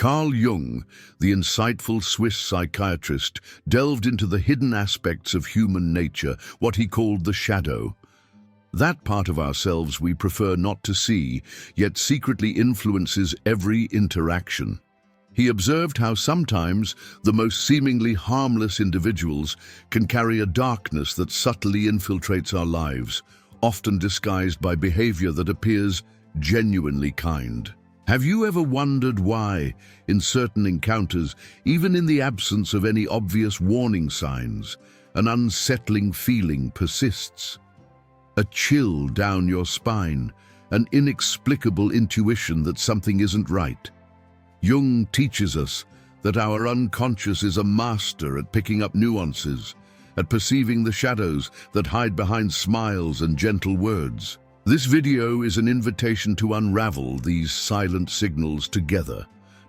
Carl Jung, the insightful Swiss psychiatrist, delved into the hidden aspects of human nature, what he called the shadow. That part of ourselves we prefer not to see, yet secretly influences every interaction. He observed how sometimes the most seemingly harmless individuals can carry a darkness that subtly infiltrates our lives, often disguised by behavior that appears genuinely kind. Have you ever wondered why, in certain encounters, even in the absence of any obvious warning signs, an unsettling feeling persists? A chill down your spine, an inexplicable intuition that something isn't right. Jung teaches us that our unconscious is a master at picking up nuances, at perceiving the shadows that hide behind smiles and gentle words. This video is an invitation to unravel these silent signals together,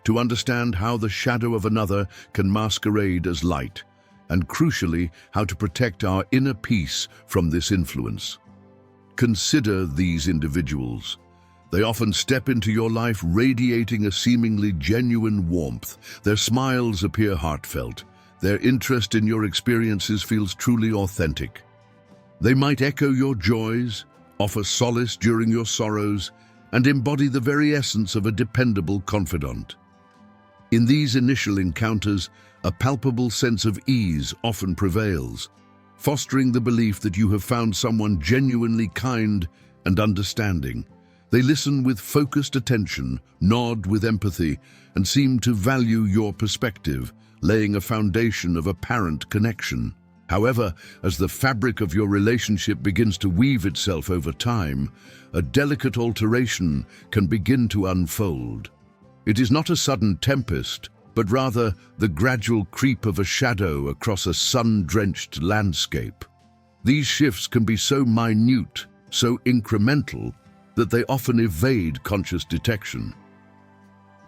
to understand how the shadow of another can masquerade as light, and crucially, how to protect our inner peace from this influence. Consider these individuals. They often step into your life radiating a seemingly genuine warmth. Their smiles appear heartfelt. Their interest in your experiences feels truly authentic. They might echo your joys, offer solace during your sorrows, and embody the very essence of a dependable confidant. In these initial encounters, a palpable sense of ease often prevails, fostering the belief that you have found someone genuinely kind and understanding. They listen with focused attention, nod with empathy, and seem to value your perspective, laying a foundation of apparent connection. However, as the fabric of your relationship begins to weave itself over time, a delicate alteration can begin to unfold. It is not a sudden tempest, but rather the gradual creep of a shadow across a sun-drenched landscape. These shifts can be so minute, so incremental, that they often evade conscious detection.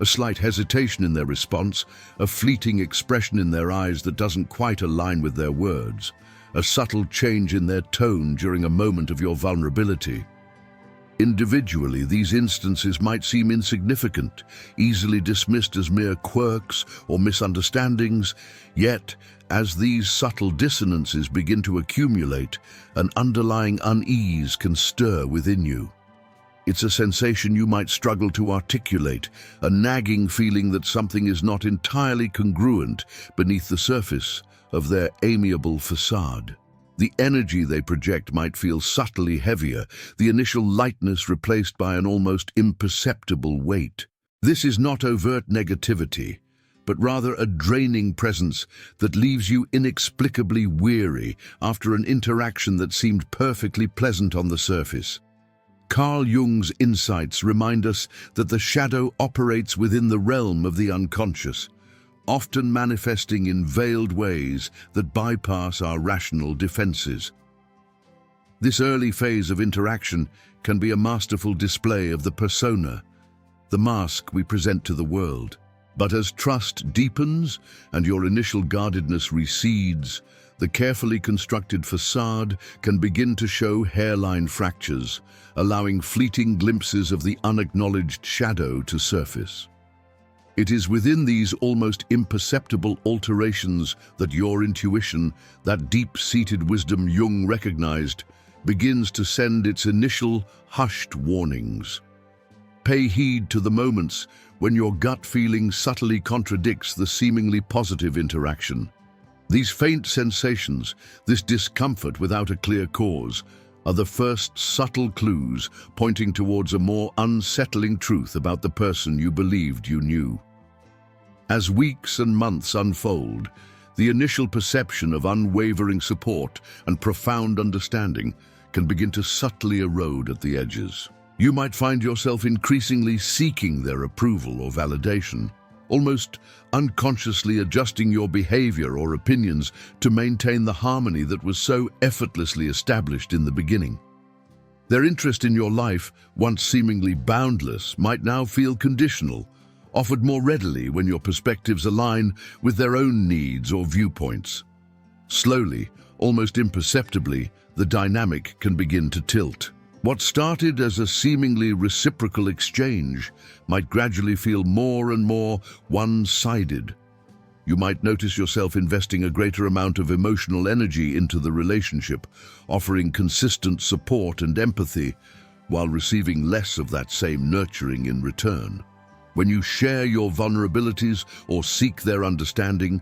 A slight hesitation in their response, a fleeting expression in their eyes that doesn't quite align with their words, a subtle change in their tone during a moment of your vulnerability. Individually, these instances might seem insignificant, easily dismissed as mere quirks or misunderstandings, yet, as these subtle dissonances begin to accumulate, an underlying unease can stir within you. It's a sensation you might struggle to articulate, a nagging feeling that something is not entirely congruent beneath the surface of their amiable facade. The energy they project might feel subtly heavier, the initial lightness replaced by an almost imperceptible weight. This is not overt negativity, but rather a draining presence that leaves you inexplicably weary after an interaction that seemed perfectly pleasant on the surface. Carl Jung's insights remind us that the shadow operates within the realm of the unconscious, often manifesting in veiled ways that bypass our rational defenses. This early phase of interaction can be a masterful display of the persona, the mask we present to the world. But as trust deepens and your initial guardedness recedes, the carefully constructed facade can begin to show hairline fractures, allowing fleeting glimpses of the unacknowledged shadow to surface. It is within these almost imperceptible alterations that your intuition, that deep-seated wisdom Jung recognized, begins to send its initial hushed warnings. Pay heed to the moments when your gut feeling subtly contradicts the seemingly positive interaction. These faint sensations, this discomfort without a clear cause, are the first subtle clues pointing towards a more unsettling truth about the person you believed you knew. As weeks and months unfold, the initial perception of unwavering support and profound understanding can begin to subtly erode at the edges. You might find yourself increasingly seeking their approval or validation, almost unconsciously adjusting your behavior or opinions to maintain the harmony that was so effortlessly established in the beginning. Their interest in your life, once seemingly boundless, might now feel conditional, offered more readily when your perspectives align with their own needs or viewpoints. Slowly, almost imperceptibly, the dynamic can begin to tilt. What started as a seemingly reciprocal exchange might gradually feel more and more one-sided. You might notice yourself investing a greater amount of emotional energy into the relationship, offering consistent support and empathy, while receiving less of that same nurturing in return. When you share your vulnerabilities or seek their understanding,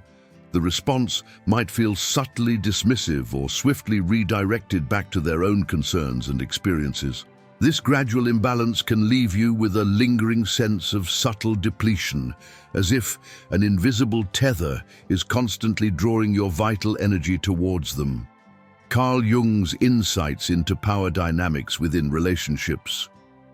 the response might feel subtly dismissive or swiftly redirected back to their own concerns and experiences. This gradual imbalance can leave you with a lingering sense of subtle depletion, as if an invisible tether is constantly drawing your vital energy towards them. Carl Jung's insights into power dynamics within relationships,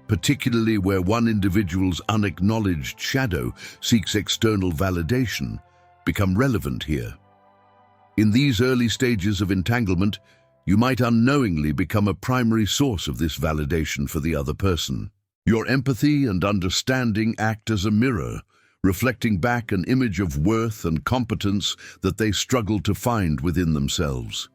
particularly where one individual's unacknowledged shadow seeks external validation, become relevant here. In these early stages of entanglement, you might unknowingly become a primary source of this validation for the other person. Your empathy and understanding act as a mirror, reflecting back an image of worth and competence that they struggle to find within themselves.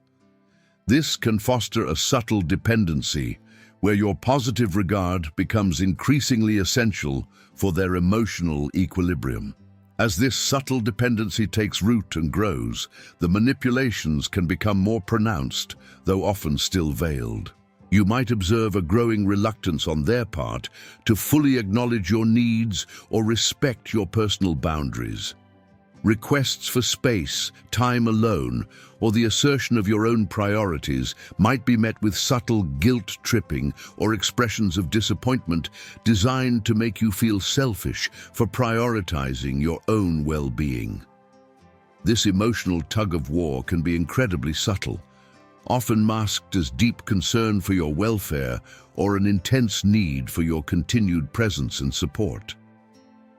This can foster a subtle dependency, where your positive regard becomes increasingly essential for their emotional equilibrium. As this subtle dependency takes root and grows, the manipulations can become more pronounced, though often still veiled. You might observe a growing reluctance on their part to fully acknowledge your needs or respect your personal boundaries. Requests for space, time alone, or the assertion of your own priorities might be met with subtle guilt-tripping or expressions of disappointment designed to make you feel selfish for prioritizing your own well-being. This emotional tug-of-war can be incredibly subtle, often masked as deep concern for your welfare or an intense need for your continued presence and support.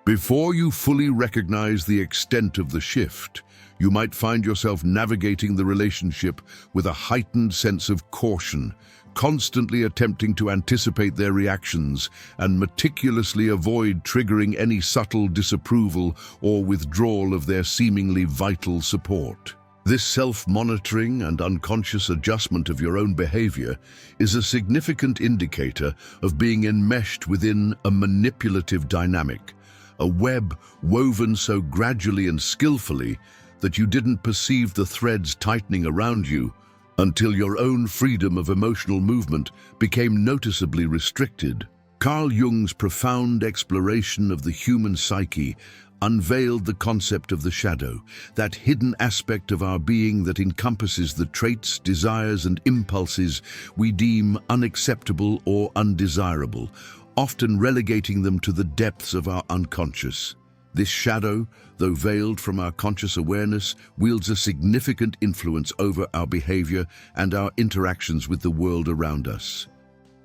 Before you fully recognize the extent of the shift, you might find yourself navigating the relationship with a heightened sense of caution, constantly attempting to anticipate their reactions and meticulously avoid triggering any subtle disapproval or withdrawal of their seemingly vital support. This self-monitoring and unconscious adjustment of your own behavior is a significant indicator of being enmeshed within a manipulative dynamic, a web woven so gradually and skillfully that you didn't perceive the threads tightening around you until your own freedom of emotional movement became noticeably restricted. Carl Jung's profound exploration of the human psyche unveiled the concept of the shadow, that hidden aspect of our being that encompasses the traits, desires, and impulses we deem unacceptable or undesirable, often relegating them to the depths of our unconscious. This shadow, though veiled from our conscious awareness, wields a significant influence over our behavior and our interactions with the world around us.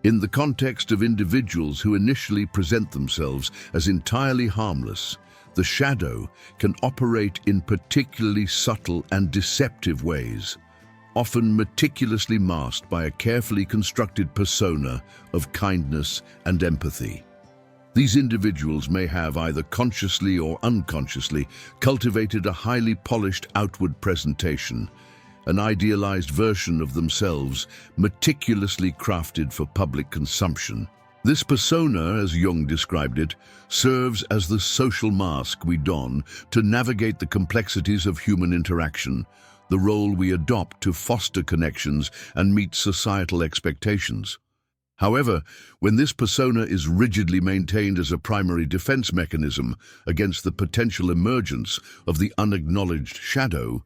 In the context of individuals who initially present themselves as entirely harmless, the shadow can operate in particularly subtle and deceptive ways, often meticulously masked by a carefully constructed persona of kindness and empathy. These individuals may have, either consciously or unconsciously, cultivated a highly polished outward presentation, an idealized version of themselves meticulously crafted for public consumption. This persona, as Jung described it, serves as the social mask we don to navigate the complexities of human interaction, the role we adopt to foster connections and meet societal expectations. However, when this persona is rigidly maintained as a primary defense mechanism against the potential emergence of the unacknowledged shadow,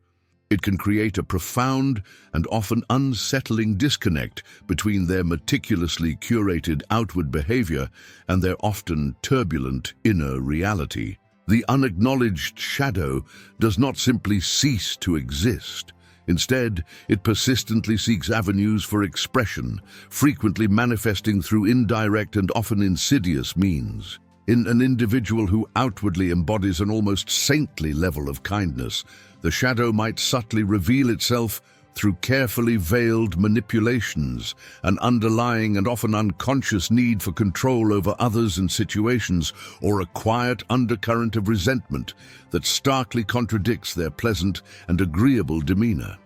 it can create a profound and often unsettling disconnect between their meticulously curated outward behavior and their often turbulent inner reality. The unacknowledged shadow does not simply cease to exist. Instead, it persistently seeks avenues for expression, frequently manifesting through indirect and often insidious means. In an individual who outwardly embodies an almost saintly level of kindness, the shadow might subtly reveal itself through carefully veiled manipulations, an underlying and often unconscious need for control over others and situations, or a quiet undercurrent of resentment that starkly contradicts their pleasant and agreeable demeanor.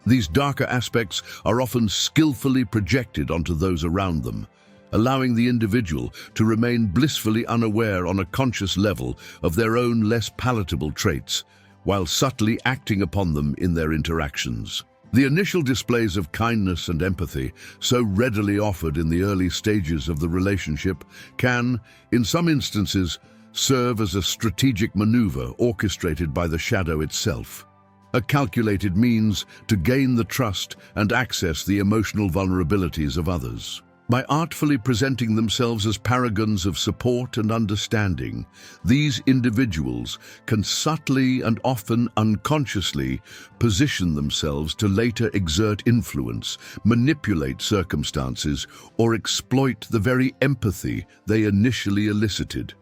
These darker aspects are often skillfully projected onto those around them, allowing the individual to remain blissfully unaware on a conscious level of their own less palatable traits, while subtly acting upon them in their interactions. The initial displays of kindness and empathy, so readily offered in the early stages of the relationship, can, in some instances, serve as a strategic maneuver orchestrated by the shadow itself, a calculated means to gain the trust and access the emotional vulnerabilities of others. By artfully presenting themselves as paragons of support and understanding, these individuals can subtly and often unconsciously position themselves to later exert influence, manipulate circumstances, or exploit the very empathy they initially elicited.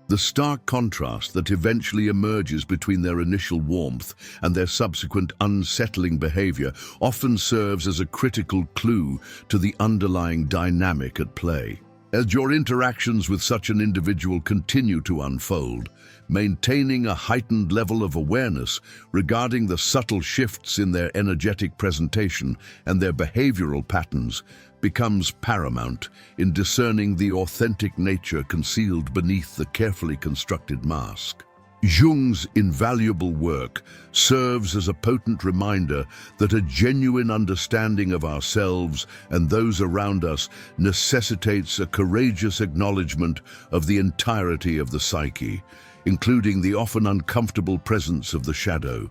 The stark contrast that eventually emerges between their initial warmth and their subsequent unsettling behavior often serves as a critical clue to the underlying dynamic at play. As your interactions with such an individual continue to unfold, maintaining a heightened level of awareness regarding the subtle shifts in their energetic presentation and their behavioral patterns becomes paramount in discerning the authentic nature concealed beneath the carefully constructed mask. Jung's invaluable work serves as a potent reminder that a genuine understanding of ourselves and those around us necessitates a courageous acknowledgement of the entirety of the psyche, including the often uncomfortable presence of the shadow.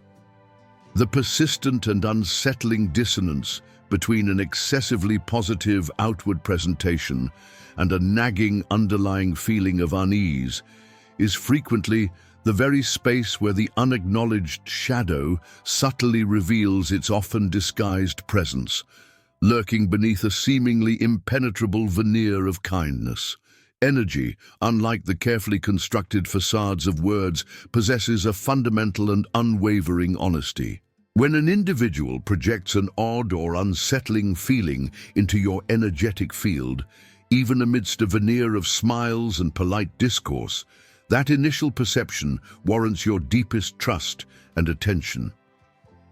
The persistent and unsettling dissonance between an excessively positive outward presentation and a nagging underlying feeling of unease is frequently the very space where the unacknowledged shadow subtly reveals its often disguised presence, lurking beneath a seemingly impenetrable veneer of kindness. Energy, unlike the carefully constructed facades of words, possesses a fundamental and unwavering honesty. When an individual projects an odd or unsettling feeling into your energetic field, even amidst a veneer of smiles and polite discourse, that initial perception warrants your deepest trust and attention.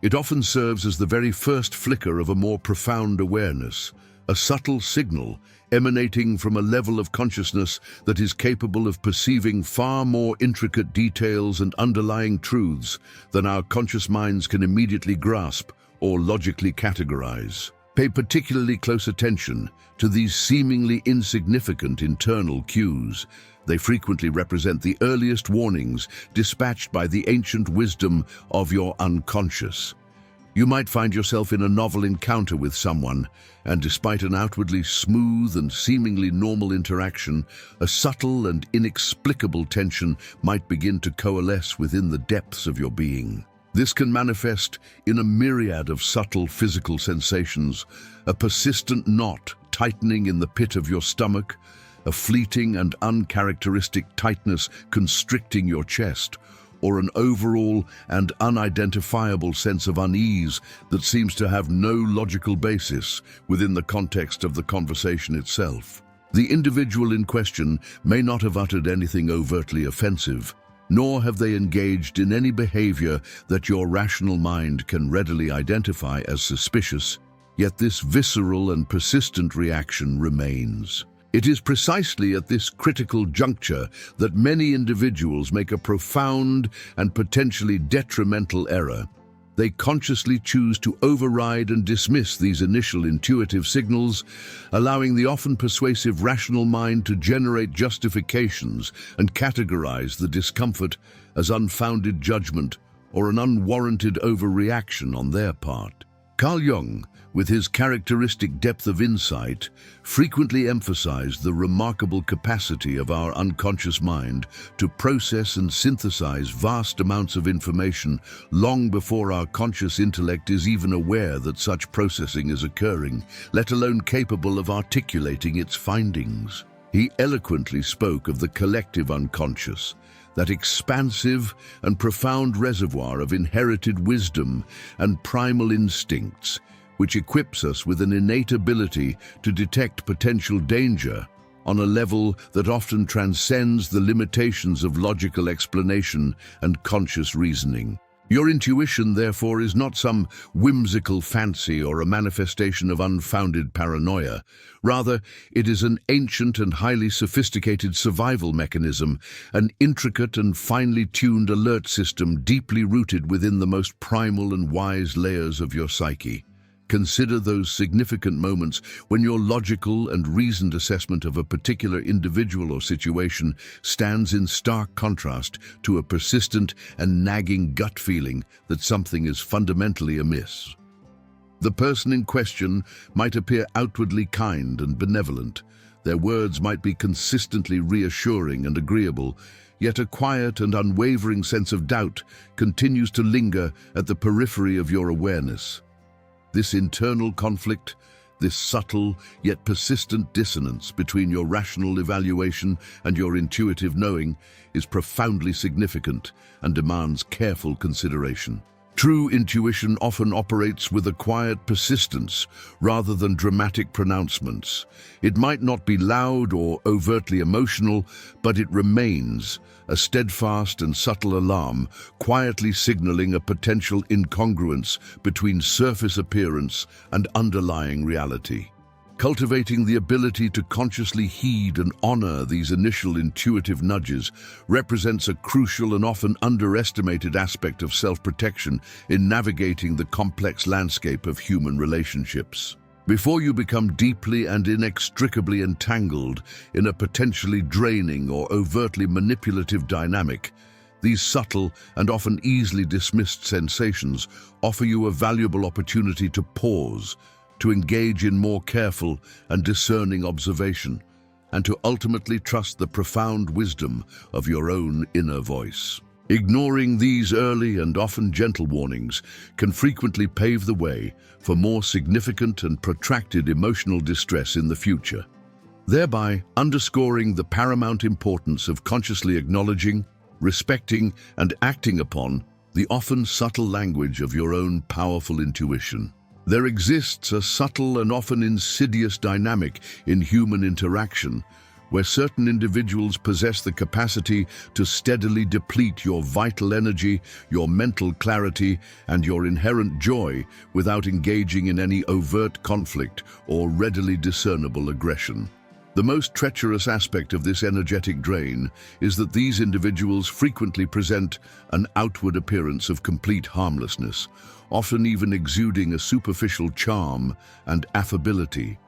It often serves as the very first flicker of a more profound awareness, a subtle signal emanating from a level of consciousness that is capable of perceiving far more intricate details and underlying truths than our conscious minds can immediately grasp or logically categorize. Pay particularly close attention to these seemingly insignificant internal cues. They frequently represent the earliest warnings dispatched by the ancient wisdom of your unconscious. You might find yourself in a novel encounter with someone, and despite an outwardly smooth and seemingly normal interaction, a subtle and inexplicable tension might begin to coalesce within the depths of your being. This can manifest in a myriad of subtle physical sensations: a persistent knot tightening in the pit of your stomach, a fleeting and uncharacteristic tightness constricting your chest, or an overall and unidentifiable sense of unease that seems to have no logical basis within the context of the conversation itself. The individual in question may not have uttered anything overtly offensive, nor have they engaged in any behavior that your rational mind can readily identify as suspicious, yet this visceral and persistent reaction remains. It is precisely at this critical juncture that many individuals make a profound and potentially detrimental error. They consciously choose to override and dismiss these initial intuitive signals, allowing the often persuasive rational mind to generate justifications and categorize the discomfort as unfounded judgment or an unwarranted overreaction on their part. Carl Jung, with his characteristic depth of insight, frequently emphasized the remarkable capacity of our unconscious mind to process and synthesize vast amounts of information long before our conscious intellect is even aware that such processing is occurring, let alone capable of articulating its findings. He eloquently spoke of the collective unconscious, that expansive and profound reservoir of inherited wisdom and primal instincts, which equips us with an innate ability to detect potential danger on a level that often transcends the limitations of logical explanation and conscious reasoning. Your intuition, therefore, is not some whimsical fancy or a manifestation of unfounded paranoia. Rather, it is an ancient and highly sophisticated survival mechanism, an intricate and finely tuned alert system deeply rooted within the most primal and wise layers of your psyche. Consider those significant moments when your logical and reasoned assessment of a particular individual or situation stands in stark contrast to a persistent and nagging gut feeling that something is fundamentally amiss. The person in question might appear outwardly kind and benevolent. Their words might be consistently reassuring and agreeable, yet a quiet and unwavering sense of doubt continues to linger at the periphery of your awareness. This internal conflict, this subtle yet persistent dissonance between your rational evaluation and your intuitive knowing is profoundly significant and demands careful consideration. True intuition often operates with a quiet persistence rather than dramatic pronouncements. It might not be loud or overtly emotional, but it remains a steadfast and subtle alarm, quietly signaling a potential incongruence between surface appearance and underlying reality. Cultivating the ability to consciously heed and honor these initial intuitive nudges represents a crucial and often underestimated aspect of self-protection in navigating the complex landscape of human relationships. Before you become deeply and inextricably entangled in a potentially draining or overtly manipulative dynamic, these subtle and often easily dismissed sensations offer you a valuable opportunity to pause, to engage in more careful and discerning observation, and to ultimately trust the profound wisdom of your own inner voice. Ignoring these early and often gentle warnings can frequently pave the way for more significant and protracted emotional distress in the future, thereby underscoring the paramount importance of consciously acknowledging, respecting, and acting upon the often subtle language of your own powerful intuition. There exists a subtle and often insidious dynamic in human interaction where certain individuals possess the capacity to steadily deplete your vital energy, your mental clarity, and your inherent joy without engaging in any overt conflict or readily discernible aggression. The most treacherous aspect of this energetic drain is that these individuals frequently present an outward appearance of complete harmlessness, often even exuding a superficial charm and affability.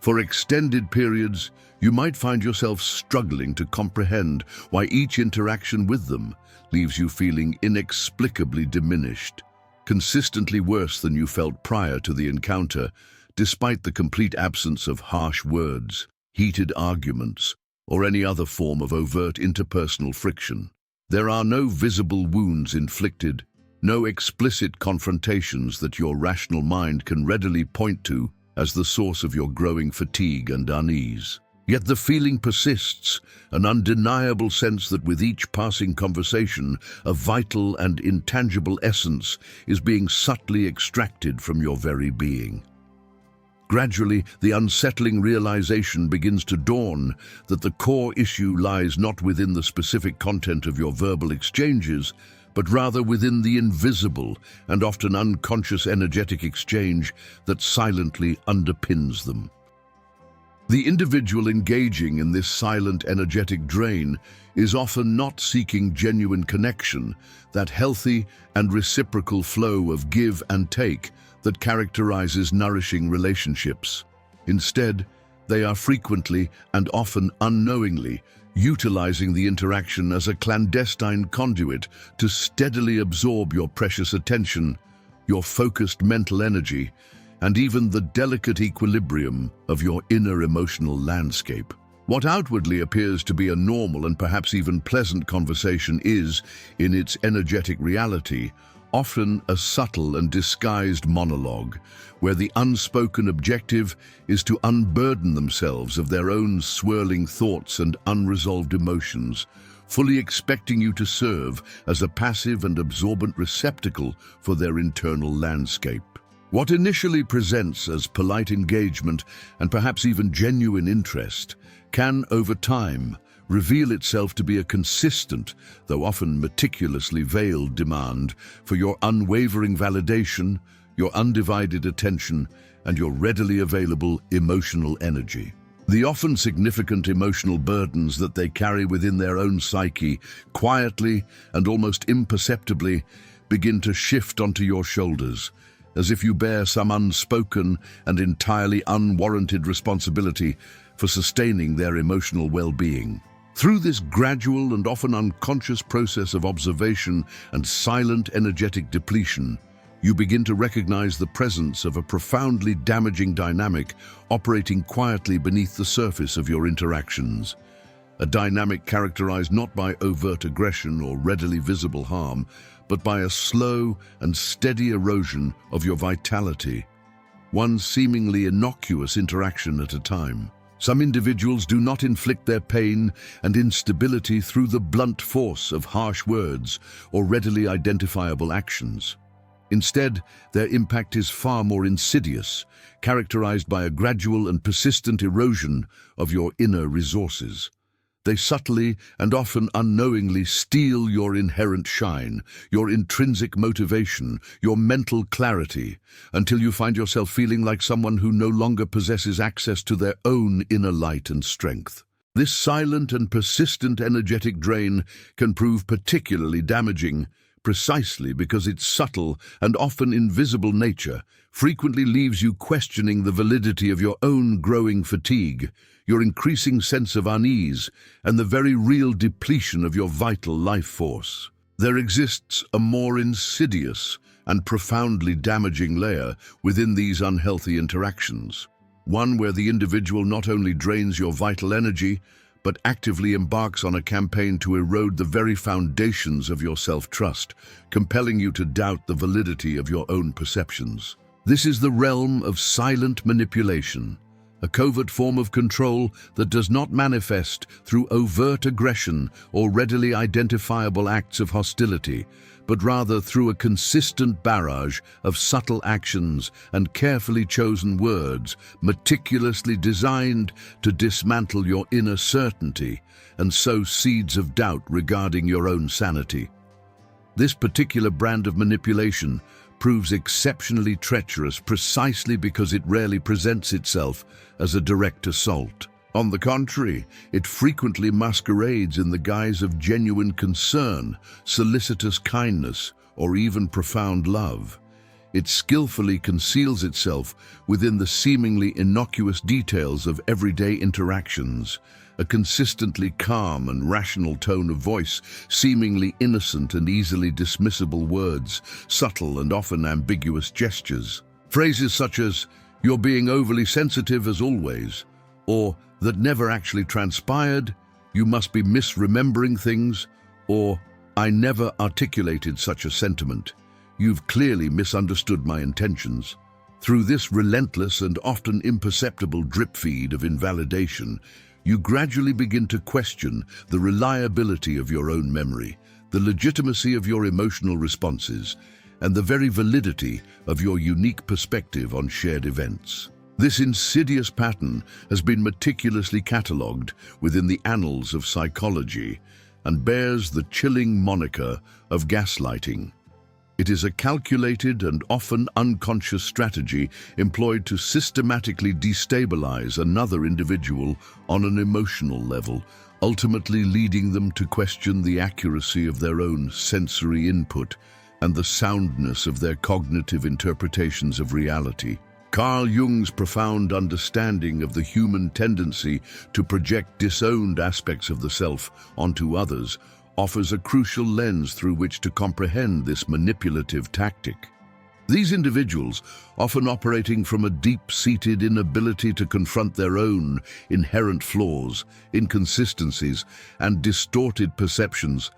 For extended periods, you might find yourself struggling to comprehend why each interaction with them leaves you feeling inexplicably diminished, consistently worse than you felt prior to the encounter, despite the complete absence of harsh words, heated arguments, or any other form of overt interpersonal friction. There are no visible wounds inflicted, no explicit confrontations that your rational mind can readily point to as the source of your growing fatigue and unease. Yet the feeling persists, an undeniable sense that with each passing conversation, a vital and intangible essence is being subtly extracted from your very being. Gradually, the unsettling realization begins to dawn that the core issue lies not within the specific content of your verbal exchanges, but rather within the invisible and often unconscious energetic exchange that silently underpins them. The individual engaging in this silent energetic drain is often not seeking genuine connection, that healthy and reciprocal flow of give and take that characterizes nourishing relationships. Instead, they are frequently and often unknowingly utilizing the interaction as a clandestine conduit to steadily absorb your precious attention, your focused mental energy, and even the delicate equilibrium of your inner emotional landscape. What outwardly appears to be a normal and perhaps even pleasant conversation is, in its energetic reality, often a subtle and disguised monologue, where the unspoken objective is to unburden themselves of their own swirling thoughts and unresolved emotions, fully expecting you to serve as a passive and absorbent receptacle for their internal landscape. What initially presents as polite engagement and perhaps even genuine interest can, over time, reveal itself to be a consistent, though often meticulously veiled demand for your unwavering validation, your undivided attention, and your readily available emotional energy. The often significant emotional burdens that they carry within their own psyche quietly and almost imperceptibly begin to shift onto your shoulders, as if you bear some unspoken and entirely unwarranted responsibility for sustaining their emotional well-being. Through this gradual and often unconscious process of observation and silent energetic depletion, you begin to recognize the presence of a profoundly damaging dynamic operating quietly beneath the surface of your interactions. A dynamic characterized not by overt aggression or readily visible harm, but by a slow and steady erosion of your vitality, one seemingly innocuous interaction at a time. Some individuals do not inflict their pain and instability through the blunt force of harsh words or readily identifiable actions. Instead, their impact is far more insidious, characterized by a gradual and persistent erosion of your inner resources. They subtly and often unknowingly steal your inherent shine, your intrinsic motivation, your mental clarity, until you find yourself feeling like someone who no longer possesses access to their own inner light and strength. This silent and persistent energetic drain can prove particularly damaging, precisely because its subtle and often invisible nature frequently leaves you questioning the validity of your own growing fatigue, your increasing sense of unease, and the very real depletion of your vital life force. There exists a more insidious and profoundly damaging layer within these unhealthy interactions, one where the individual not only drains your vital energy, but actively embarks on a campaign to erode the very foundations of your self-trust, compelling you to doubt the validity of your own perceptions. This is the realm of silent manipulation, a covert form of control that does not manifest through overt aggression or readily identifiable acts of hostility, but rather through a consistent barrage of subtle actions and carefully chosen words, meticulously designed to dismantle your inner certainty and sow seeds of doubt regarding your own sanity. This particular brand of manipulation proves exceptionally treacherous precisely because it rarely presents itself as a direct assault. On the contrary, it frequently masquerades in the guise of genuine concern, solicitous kindness, or even profound love. It skillfully conceals itself within the seemingly innocuous details of everyday interactions, a consistently calm and rational tone of voice, seemingly innocent and easily dismissible words, subtle and often ambiguous gestures. Phrases such as, "You're being overly sensitive as always," or "that never actually transpired," "you must be misremembering things," or "I never articulated such a sentiment. You've clearly misunderstood my intentions." Through this relentless and often imperceptible drip feed of invalidation, you gradually begin to question the reliability of your own memory, the legitimacy of your emotional responses, and the very validity of your unique perspective on shared events. This insidious pattern has been meticulously catalogued within the annals of psychology and bears the chilling moniker of gaslighting. It is a calculated and often unconscious strategy employed to systematically destabilize another individual on an emotional level, ultimately leading them to question the accuracy of their own sensory input and the soundness of their cognitive interpretations of reality. Carl Jung's profound understanding of the human tendency to project disowned aspects of the self onto others offers a crucial lens through which to comprehend this manipulative tactic. These individuals, often operating from a deep-seated inability to confront their own inherent flaws, inconsistencies, and distorted perceptions,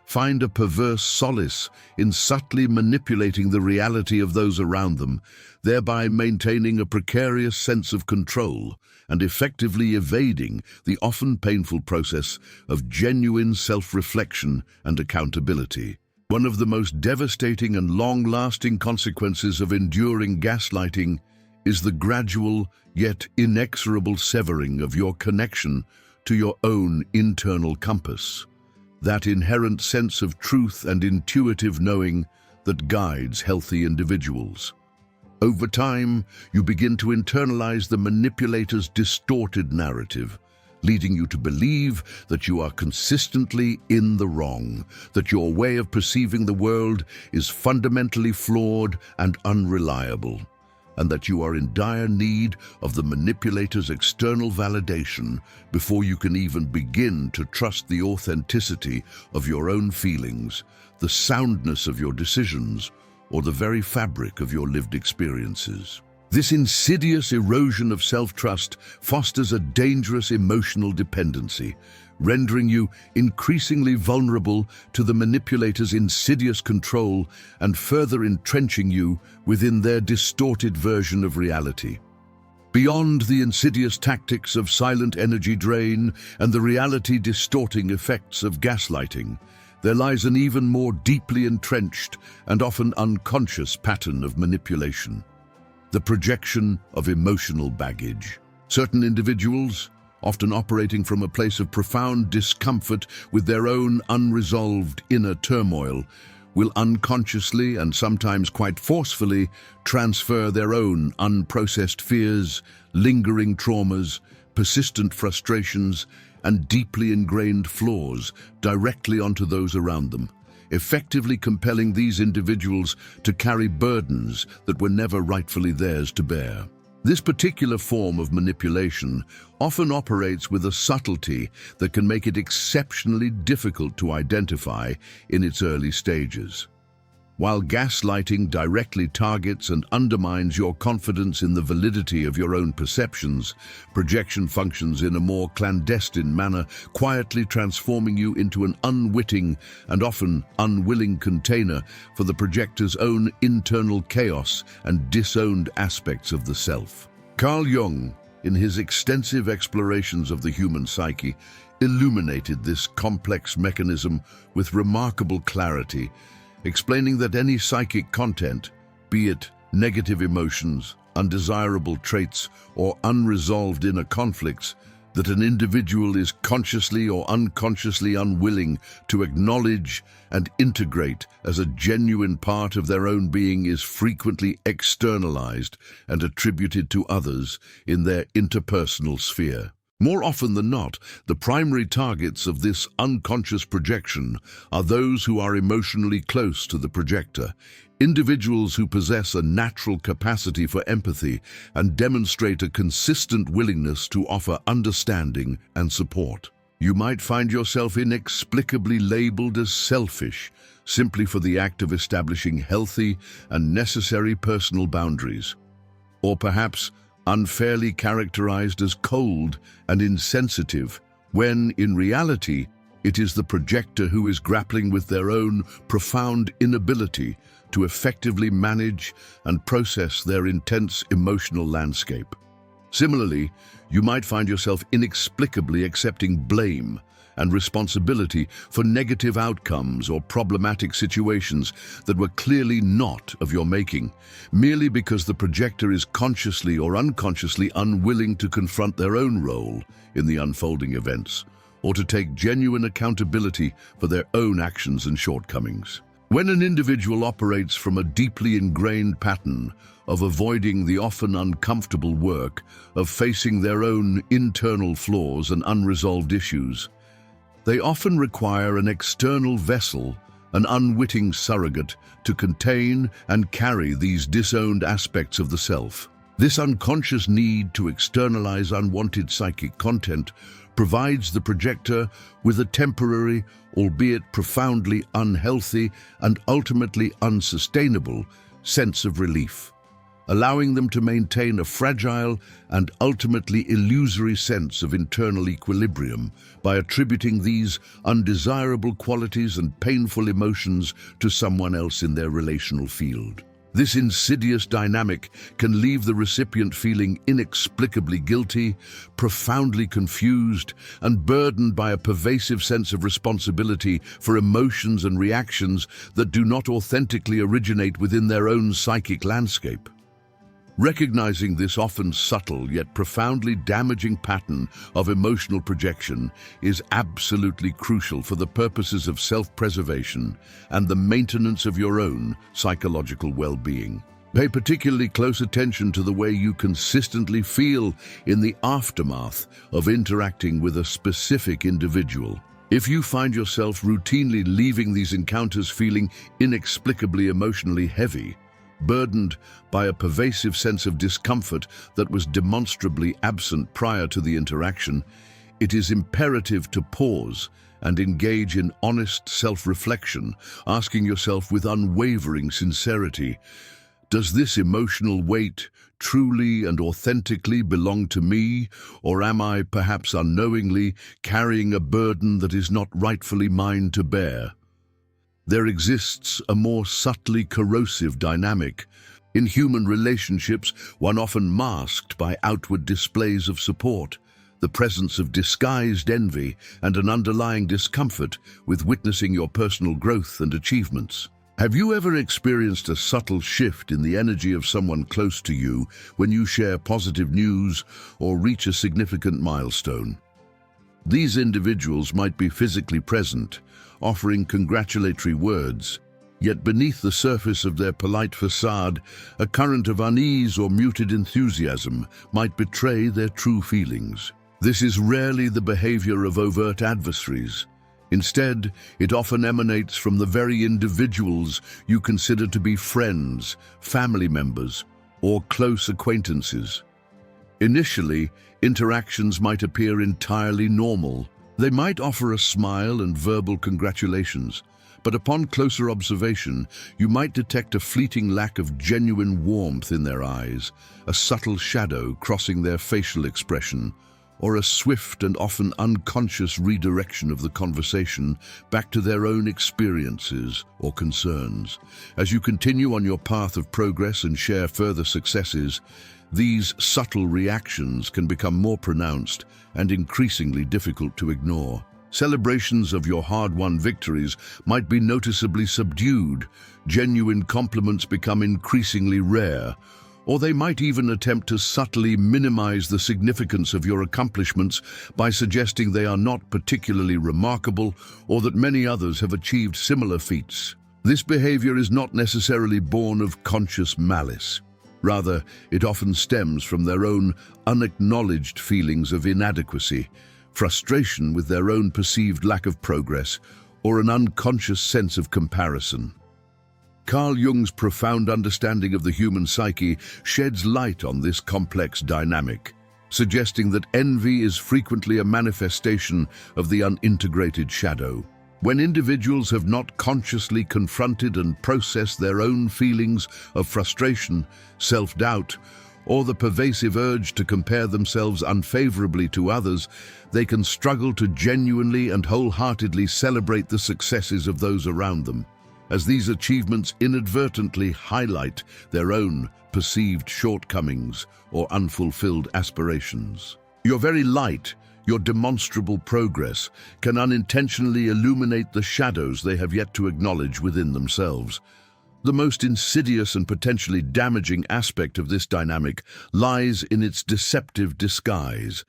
find a perverse solace in subtly manipulating the reality of those around them, thereby maintaining a precarious sense of control and effectively evading the often painful process of genuine self-reflection and accountability. One of the most devastating and long-lasting consequences of enduring gaslighting is the gradual yet inexorable severing of your connection to your own internal compass, that inherent sense of truth and intuitive knowing that guides healthy individuals. Over time, you begin to internalize the manipulator's distorted narrative, leading you to believe that you are consistently in the wrong, that your way of perceiving the world is fundamentally flawed and unreliable, and that you are in dire need of the manipulator's external validation before you can even begin to trust the authenticity of your own feelings, the soundness of your decisions, or the very fabric of your lived experiences. This insidious erosion of self-trust fosters a dangerous emotional dependency, rendering you increasingly vulnerable to the manipulator's insidious control and further entrenching you within their distorted version of reality. Beyond the insidious tactics of silent energy drain and the reality-distorting effects of gaslighting, there lies an even more deeply entrenched and often unconscious pattern of manipulation: the projection of emotional baggage. Certain individuals, often operating from a place of profound discomfort with their own unresolved inner turmoil, will unconsciously and sometimes quite forcefully transfer their own unprocessed fears, lingering traumas, persistent frustrations, and deeply ingrained flaws directly onto those around them, effectively compelling these individuals to carry burdens that were never rightfully theirs to bear. This particular form of manipulation often operates with a subtlety that can make it exceptionally difficult to identify in its early stages. While gaslighting directly targets and undermines your confidence in the validity of your own perceptions, projection functions in a more clandestine manner, quietly transforming you into an unwitting and often unwilling container for the projector's own internal chaos and disowned aspects of the self. Carl Jung, in his extensive explorations of the human psyche, illuminated this complex mechanism with remarkable clarity, explaining that any psychic content, be it negative emotions, undesirable traits, or unresolved inner conflicts, that an individual is consciously or unconsciously unwilling to acknowledge and integrate as a genuine part of their own being is frequently externalized and attributed to others in their interpersonal sphere. More often than not, the primary targets of this unconscious projection are those who are emotionally close to the projector, individuals who possess a natural capacity for empathy and demonstrate a consistent willingness to offer understanding and support. You might find yourself inexplicably labeled as selfish simply for the act of establishing healthy and necessary personal boundaries, or perhaps unfairly characterized as cold and insensitive, when, in reality, it is the projector who is grappling with their own profound inability to effectively manage and process their intense emotional landscape. Similarly, you might find yourself inexplicably accepting blame and responsibility for negative outcomes or problematic situations that were clearly not of your making, merely because the projector is consciously or unconsciously unwilling to confront their own role in the unfolding events, or to take genuine accountability for their own actions and shortcomings. When an individual operates from a deeply ingrained pattern of avoiding the often uncomfortable work of facing their own internal flaws and unresolved issues, they often require an external vessel, an unwitting surrogate, to contain and carry these disowned aspects of the self. This unconscious need to externalize unwanted psychic content provides the projector with a temporary, albeit profoundly unhealthy and ultimately unsustainable, sense of relief, allowing them to maintain a fragile and ultimately illusory sense of internal equilibrium by attributing these undesirable qualities and painful emotions to someone else in their relational field. This insidious dynamic can leave the recipient feeling inexplicably guilty, profoundly confused, and burdened by a pervasive sense of responsibility for emotions and reactions that do not authentically originate within their own psychic landscape. Recognizing this often subtle yet profoundly damaging pattern of emotional projection is absolutely crucial for the purposes of self-preservation and the maintenance of your own psychological well-being. Pay particularly close attention to the way you consistently feel in the aftermath of interacting with a specific individual. If you find yourself routinely leaving these encounters feeling inexplicably emotionally heavy, burdened by a pervasive sense of discomfort that was demonstrably absent prior to the interaction, it is imperative to pause and engage in honest self-reflection, asking yourself with unwavering sincerity, does this emotional weight truly and authentically belong to me, or am I, perhaps unknowingly, carrying a burden that is not rightfully mine to bear? There exists a more subtly corrosive dynamic in human relationships, one often masked by outward displays of support, the presence of disguised envy and an underlying discomfort with witnessing your personal growth and achievements. Have you ever experienced a subtle shift in the energy of someone close to you when you share positive news or reach a significant milestone? These individuals might be physically present, offering congratulatory words, yet beneath the surface of their polite facade, a current of unease or muted enthusiasm might betray their true feelings. This is rarely the behavior of overt adversaries. Instead, it often emanates from the very individuals you consider to be friends, family members, or close acquaintances. Initially, interactions might appear entirely normal. They might offer a smile and verbal congratulations, but upon closer observation, you might detect a fleeting lack of genuine warmth in their eyes, a subtle shadow crossing their facial expression, or a swift and often unconscious redirection of the conversation back to their own experiences or concerns. As you continue on your path of progress and share further successes, these subtle reactions can become more pronounced and increasingly difficult to ignore. Celebrations of your hard-won victories might be noticeably subdued, genuine compliments become increasingly rare, or they might even attempt to subtly minimize the significance of your accomplishments by suggesting they are not particularly remarkable or that many others have achieved similar feats. This behavior is not necessarily born of conscious malice. Rather, it often stems from their own unacknowledged feelings of inadequacy, frustration with their own perceived lack of progress, or an unconscious sense of comparison. Carl Jung's profound understanding of the human psyche sheds light on this complex dynamic, suggesting that envy is frequently a manifestation of the unintegrated shadow. When individuals have not consciously confronted and processed their own feelings of frustration, self-doubt, or the pervasive urge to compare themselves unfavorably to others, they can struggle to genuinely and wholeheartedly celebrate the successes of those around them, as these achievements inadvertently highlight their own perceived shortcomings or unfulfilled aspirations. Your very light, your demonstrable progress, can unintentionally illuminate the shadows they have yet to acknowledge within themselves. The most insidious and potentially damaging aspect of this dynamic lies in its deceptive disguise.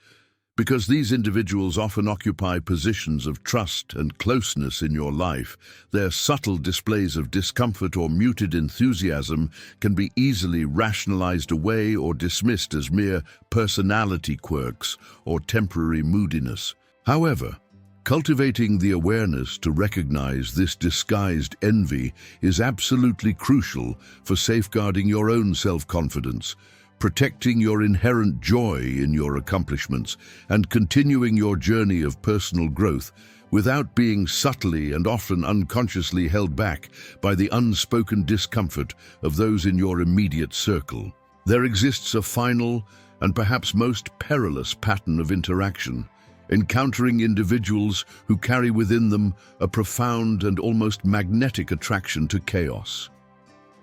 Because these individuals often occupy positions of trust and closeness in your life, their subtle displays of discomfort or muted enthusiasm can be easily rationalized away or dismissed as mere personality quirks or temporary moodiness. However, cultivating the awareness to recognize this disguised envy is absolutely crucial for safeguarding your own self-confidence, protecting your inherent joy in your accomplishments, and continuing your journey of personal growth without being subtly and often unconsciously held back by the unspoken discomfort of those in your immediate circle. There exists a final and perhaps most perilous pattern of interaction, encountering individuals who carry within them a profound and almost magnetic attraction to chaos.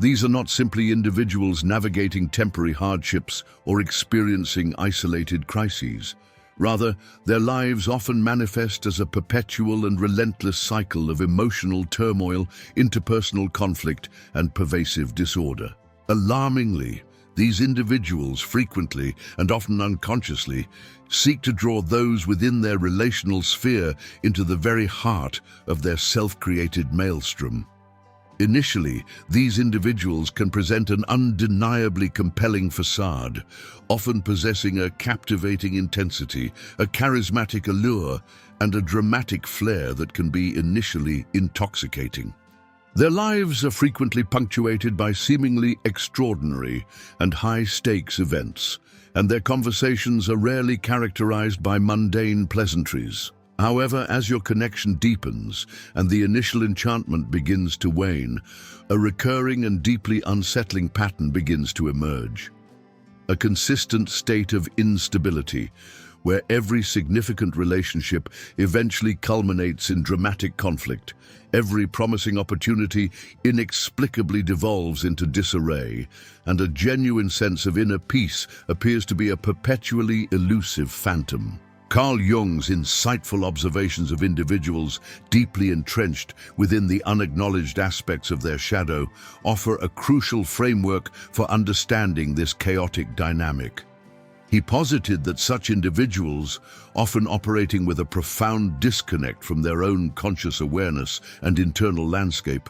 These are not simply individuals navigating temporary hardships or experiencing isolated crises. Rather, their lives often manifest as a perpetual and relentless cycle of emotional turmoil, interpersonal conflict, and pervasive disorder. Alarmingly, These individuals frequently, and often unconsciously, seek to draw those within their relational sphere into the very heart of their self-created maelstrom. Initially, these individuals can present an undeniably compelling facade, often possessing a captivating intensity, a charismatic allure, and a dramatic flair that can be initially intoxicating. Their lives are frequently punctuated by seemingly extraordinary and high-stakes events, and their conversations are rarely characterized by mundane pleasantries. However, as your connection deepens and the initial enchantment begins to wane, a recurring and deeply unsettling pattern begins to emerge. A consistent state of instability, where every significant relationship eventually culminates in dramatic conflict. Every promising opportunity inexplicably devolves into disarray, and a genuine sense of inner peace appears to be a perpetually elusive phantom. Carl Jung's insightful observations of individuals deeply entrenched within the unacknowledged aspects of their shadow offer a crucial framework for understanding this chaotic dynamic. He posited that such individuals, often operating with a profound disconnect from their own conscious awareness and internal landscape,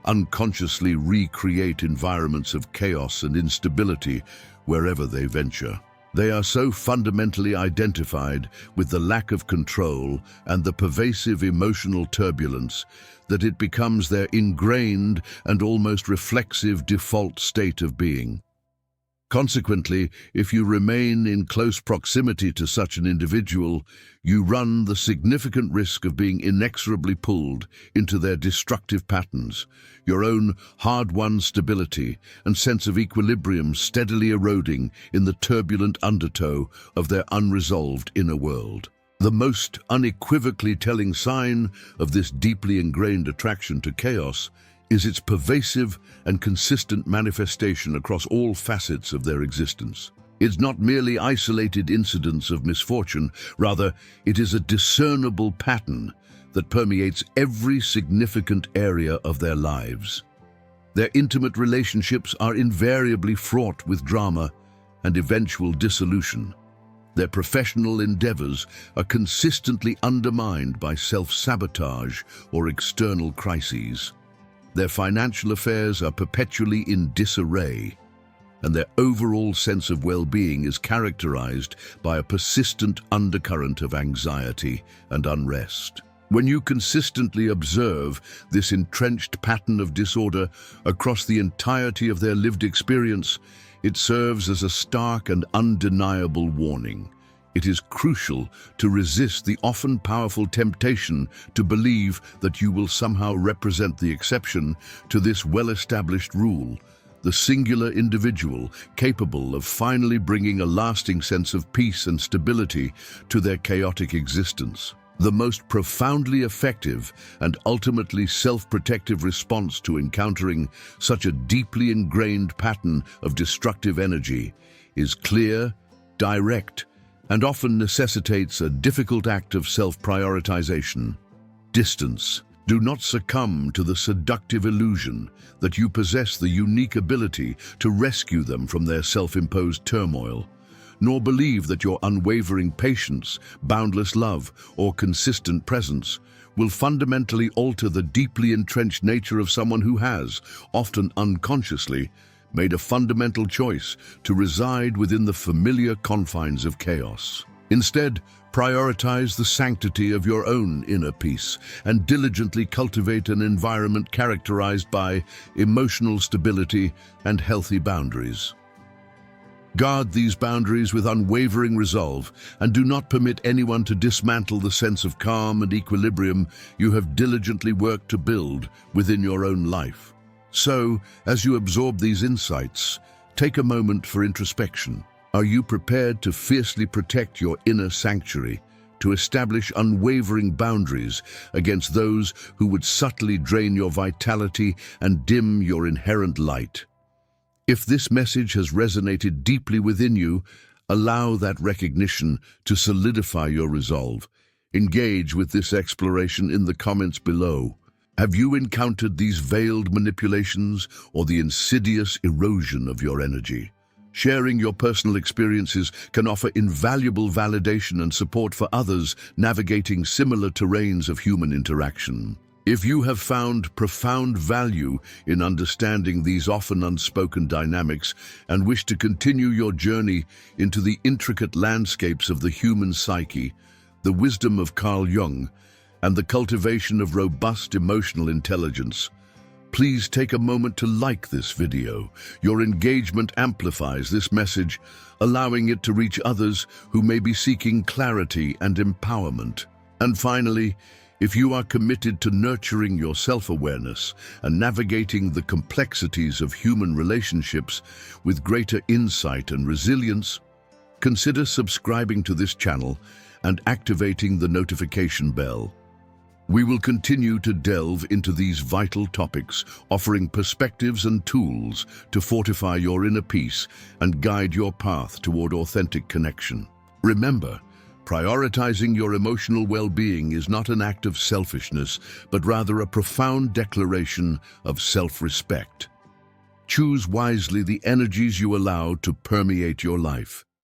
unconsciously recreate environments of chaos and instability wherever they venture. They are so fundamentally identified with the lack of control and the pervasive emotional turbulence that it becomes their ingrained and almost reflexive default state of being. Consequently, if you remain in close proximity to such an individual, you run the significant risk of being inexorably pulled into their destructive patterns, your own hard-won stability and sense of equilibrium steadily eroding in the turbulent undertow of their unresolved inner world. The most unequivocally telling sign of this deeply ingrained attraction to chaos is its pervasive and consistent manifestation across all facets of their existence. It's not merely isolated incidents of misfortune, rather, it is a discernible pattern that permeates every significant area of their lives. Their intimate relationships are invariably fraught with drama and eventual dissolution. Their professional endeavors are consistently undermined by self-sabotage or external crises. Their financial affairs are perpetually in disarray, and their overall sense of well-being is characterized by a persistent undercurrent of anxiety and unrest. When you consistently observe this entrenched pattern of disorder across the entirety of their lived experience, it serves as a stark and undeniable warning. It is crucial to resist the often powerful temptation to believe that you will somehow represent the exception to this well-established rule, the singular individual capable of finally bringing a lasting sense of peace and stability to their chaotic existence. The most profoundly effective and ultimately self-protective response to encountering such a deeply ingrained pattern of destructive energy is clear, direct, and often necessitates a difficult act of self-prioritization. Distance. Do not succumb to the seductive illusion that you possess the unique ability to rescue them from their self-imposed turmoil, nor believe that your unwavering patience, boundless love, or consistent presence will fundamentally alter the deeply entrenched nature of someone who has, often unconsciously, made a fundamental choice to reside within the familiar confines of chaos. Instead, prioritize the sanctity of your own inner peace and diligently cultivate an environment characterized by emotional stability and healthy boundaries. Guard these boundaries with unwavering resolve and do not permit anyone to dismantle the sense of calm and equilibrium you have diligently worked to build within your own life. So, as you absorb these insights, take a moment for introspection. Are you prepared to fiercely protect your inner sanctuary, to establish unwavering boundaries against those who would subtly drain your vitality and dim your inherent light? If this message has resonated deeply within you, allow that recognition to solidify your resolve. Engage with this exploration in the comments below. Have you encountered these veiled manipulations or the insidious erosion of your energy? Sharing your personal experiences can offer invaluable validation and support for others navigating similar terrains of human interaction. If you have found profound value in understanding these often unspoken dynamics and wish to continue your journey into the intricate landscapes of the human psyche, the wisdom of Carl Jung, and the cultivation of robust emotional intelligence, please take a moment to like this video. Your engagement amplifies this message, allowing it to reach others who may be seeking clarity and empowerment. And finally, if you are committed to nurturing your self-awareness and navigating the complexities of human relationships with greater insight and resilience, consider subscribing to this channel and activating the notification bell. We will continue to delve into these vital topics, offering perspectives and tools to fortify your inner peace and guide your path toward authentic connection. Remember, prioritizing your emotional well-being is not an act of selfishness, but rather a profound declaration of self-respect. Choose wisely the energies you allow to permeate your life.